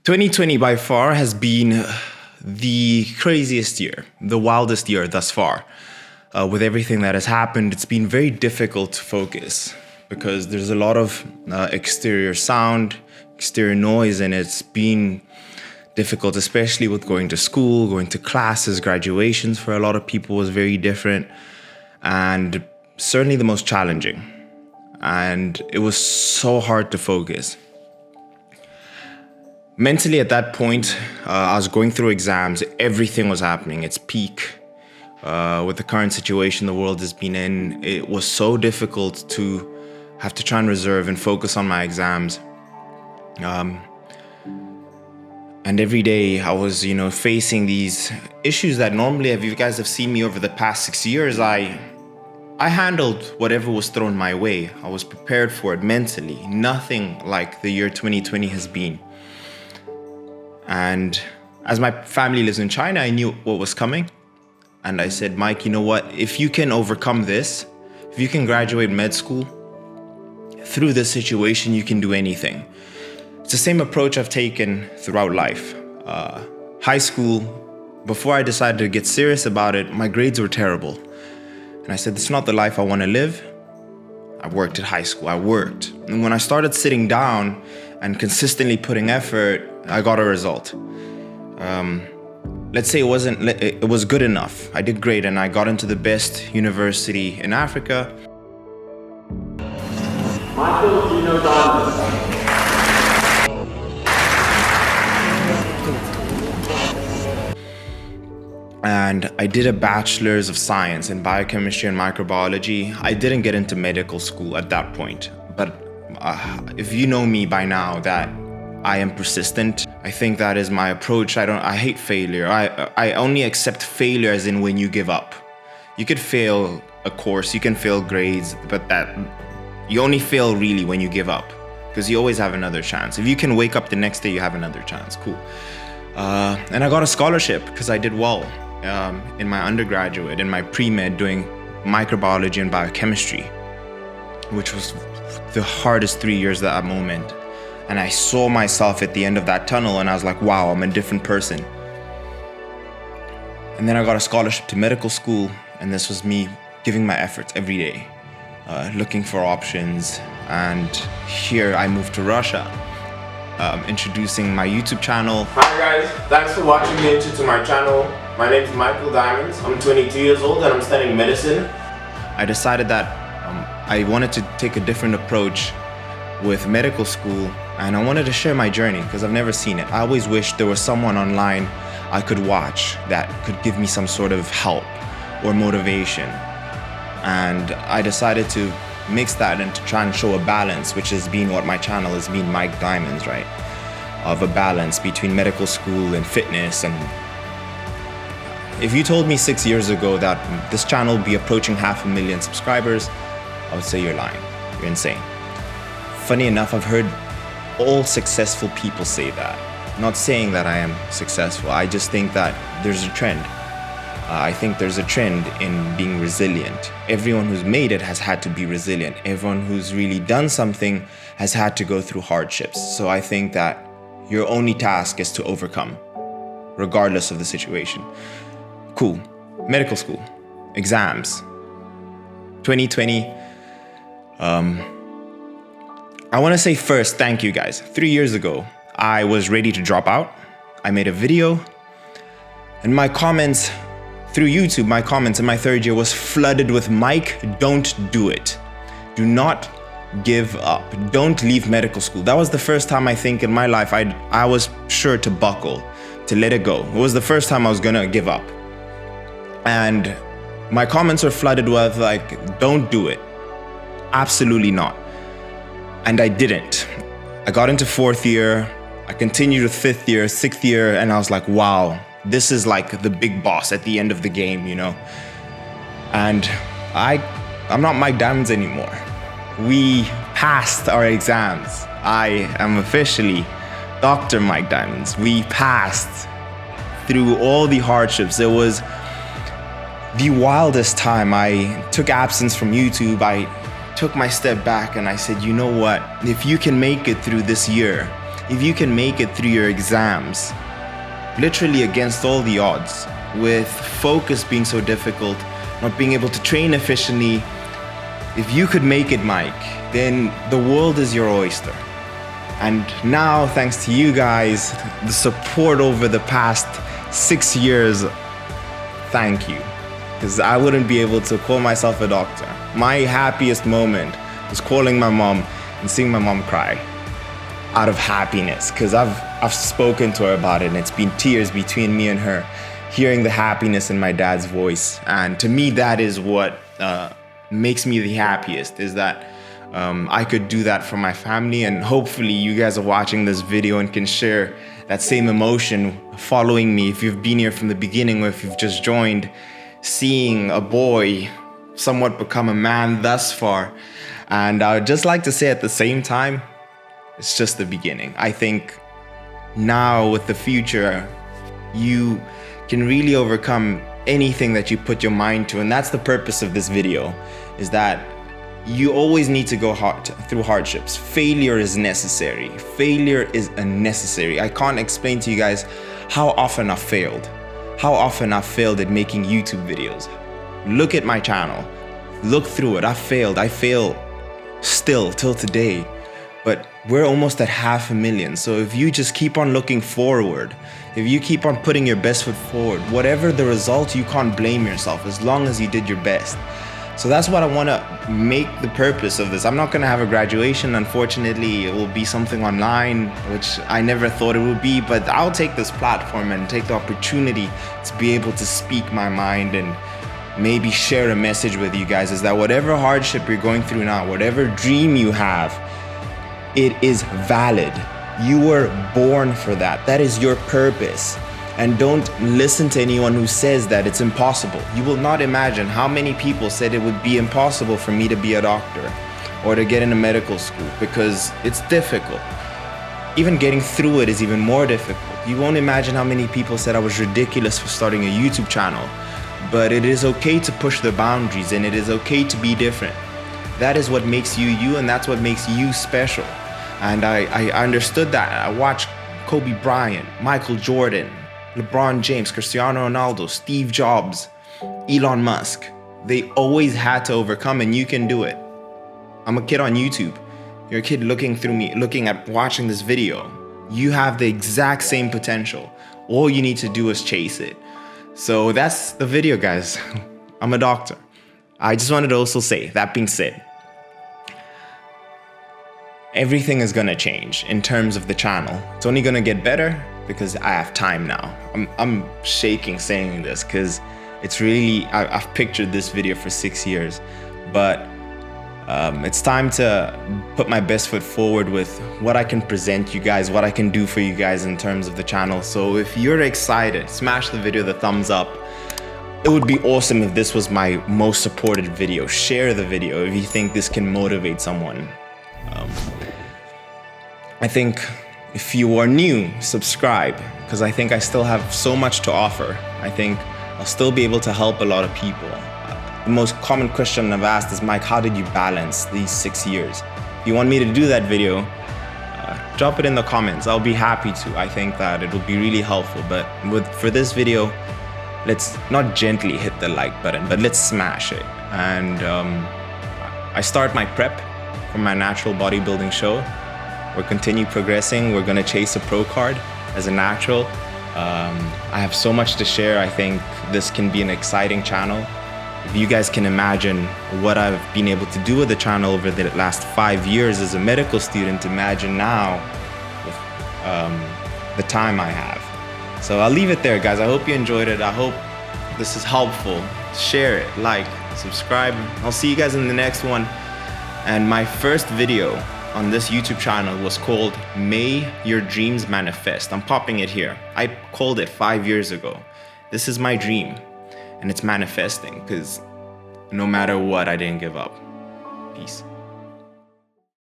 2020 by far has been the craziest year, the wildest year thus far. With everything that has happened, it's been very difficult to focus because there's a lot of exterior sound, exterior noise, and it's been difficult, especially with going to school, going to classes, graduations for a lot of people was very different and certainly the most challenging. And it was so hard to focus. Mentally at that point, I was going through exams. Everything was happening. It's peak. With the current situation the world has been in, it was so difficult to have to try and reserve and focus on my exams. And every day I was, facing these issues that normally, if you guys have seen me over the past 6 years, I handled whatever was thrown my way. I was prepared for it mentally. Nothing like the year 2020 has been. And as my family lives in China, I knew what was coming. And I said, Mike, you know what? If you can overcome this, if you can graduate med school, through this situation, you can do anything. It's the same approach I've taken throughout life. High school, before I decided to get serious about it, my grades were terrible. And I said, this is not the life I want to live. I worked at high school, I worked. And when I started sitting down and consistently putting effort, I got a result. Let's say it was good enough. I did great and I got into the best university in Africa. Michael, do you know diamonds? And I did a bachelor's of science in biochemistry and microbiology. I didn't get into medical school at that point, but if you know me by now, that I am persistent. I think that is my approach. I hate failure. I only accept failure as in when you give up. You could fail a course, you can fail grades, but that you only fail really when you give up, because you always have another chance. If you can wake up the next day, you have another chance. Cool. And I got a scholarship because I did well in my undergraduate, in my pre-med, doing microbiology and biochemistry, which was the hardest 3 years at that moment. And I saw myself at the end of that tunnel and I was like, wow, I'm a different person. And then I got a scholarship to medical school, and this was me giving my efforts every day, looking for options. And here I moved to Russia, introducing my YouTube channel. Hi guys, thanks for watching the intro to my channel. My name is Michael Diamonds. I'm 22 years old and I'm studying medicine. I decided that I wanted to take a different approach with medical school, and I wanted to share my journey because I've never seen it. I always wished there was someone online I could watch that could give me some sort of help or motivation. And I decided to mix that and to try and show a balance, which has been what my channel has been, Mike Diamonds, right? Of a balance between medical school and fitness. And if you told me 6 years ago that this channel would be approaching 500,000 subscribers, I would say you're lying, you're insane. Funny enough, I've heard all successful people say that. I'm not saying that I am successful, I just think that there's a trend. I think there's a trend in being resilient. Everyone who's made it has had to be resilient. Everyone who's really done something has had to go through hardships. So I think that your only task is to overcome, regardless of the situation. Cool. Medical school, exams, 2020. I want to say first, thank you guys. 3 years ago, I was ready to drop out. I made a video, and my comments through YouTube, my comments in my third year was flooded with, Mike, don't do it. Do not give up. Don't leave medical school. That was the first time I think in my life I was sure to buckle, to let it go. It was the first time I was gonna give up. And my comments were flooded with like, don't do it. Absolutely not. And I didn't. I got into 4th year, I continued with 5th year, 6th year, and I was like, wow, this is like the big boss at the end of the game, And I'm not Mike Diamonds anymore. We passed our exams. I am officially Dr. Mike Diamonds. We passed through all the hardships. It was the wildest time. I took absence from YouTube. I took my step back and I said, you know what? If you can make it through this year, if you can make it through your exams, literally against all the odds, with focus being so difficult, not being able to train efficiently, if you could make it, Mike, then the world is your oyster. And now, thanks to you guys, the support over the past 6 years, thank you. Because I wouldn't be able to call myself a doctor. My happiest moment was calling my mom and seeing my mom cry out of happiness. Because I've spoken to her about it, and it's been tears between me and her, hearing the happiness in my dad's voice. And to me, that is what makes me the happiest, is that I could do that for my family. And hopefully you guys are watching this video and can share that same emotion following me. If you've been here from the beginning, or if you've just joined, seeing a boy somewhat become a man thus far. And I would just like to say at the same time, it's just the beginning. I think now with the future, you can really overcome anything that you put your mind to. And that's the purpose of this video, is that you always need to go through hardships. Failure is necessary. Failure is unnecessary. I can't explain to you guys how often I've failed. How often I've failed at making YouTube videos. Look at my channel. Look through it. I failed. I fail still till today. But we're almost at 500,000. So if you just keep on looking forward, if you keep on putting your best foot forward, whatever the result, you can't blame yourself as long as you did your best. So that's what I want to make the purpose of this. I'm not going to have a graduation. Unfortunately, it will be something online, which I never thought it would be, but I'll take this platform and take the opportunity to be able to speak my mind and maybe share a message with you guys, is that whatever hardship you're going through now, whatever dream you have, it is valid. You were born for that. That is your purpose. And don't listen to anyone who says that it's impossible. You will not imagine how many people said it would be impossible for me to be a doctor or to get into medical school, because it's difficult. Even getting through it is even more difficult. You won't imagine how many people said I was ridiculous for starting a YouTube channel. But it is okay to push the boundaries, and it is okay to be different. That is what makes you you, and that's what makes you special. And I understood that. I watched Kobe Bryant, Michael Jordan, LeBron James, Cristiano Ronaldo, Steve Jobs, Elon Musk. They always had to overcome, and you can do it. I'm a kid on YouTube. You're a kid looking at watching this video. You have the exact same potential. All you need to do is chase it. So that's the video, guys. I'm a doctor. I just wanted to also say, that being said, everything is gonna change in terms of the channel. It's only gonna get better because I have time now. I'm shaking saying this because it's really, I've pictured this video for 6 years, but it's time to put my best foot forward with what I can present you guys, what I can do for you guys in terms of the channel. So if you're excited, smash the video the thumbs up. It would be awesome if this was my most supported video. Share the video if you think this can motivate someone. I think if you are new, subscribe, because I think I still have so much to offer. I think I'll still be able to help a lot of people. The most common question I've asked is, Mike, how did you balance these 6 years? If you want me to do that video, drop it in the comments. I'll be happy to. I think that it will be really helpful. But for this video, let's not gently hit the like button, but let's smash it. And I start my prep for my natural bodybuilding show. We'll continue progressing. We're gonna chase a pro card as a natural. I have so much to share. I think this can be an exciting channel. If you guys can imagine what I've been able to do with the channel over the last 5 years as a medical student, imagine now with the time I have. So I'll leave it there, guys. I hope you enjoyed it. I hope this is helpful. Share it, like, subscribe. I'll see you guys in the next one. And my first video on this YouTube channel was called May Your Dreams Manifest. I'm popping it here. I called it 5 years ago. This is my dream, and it's manifesting because no matter what, I didn't give up. Peace.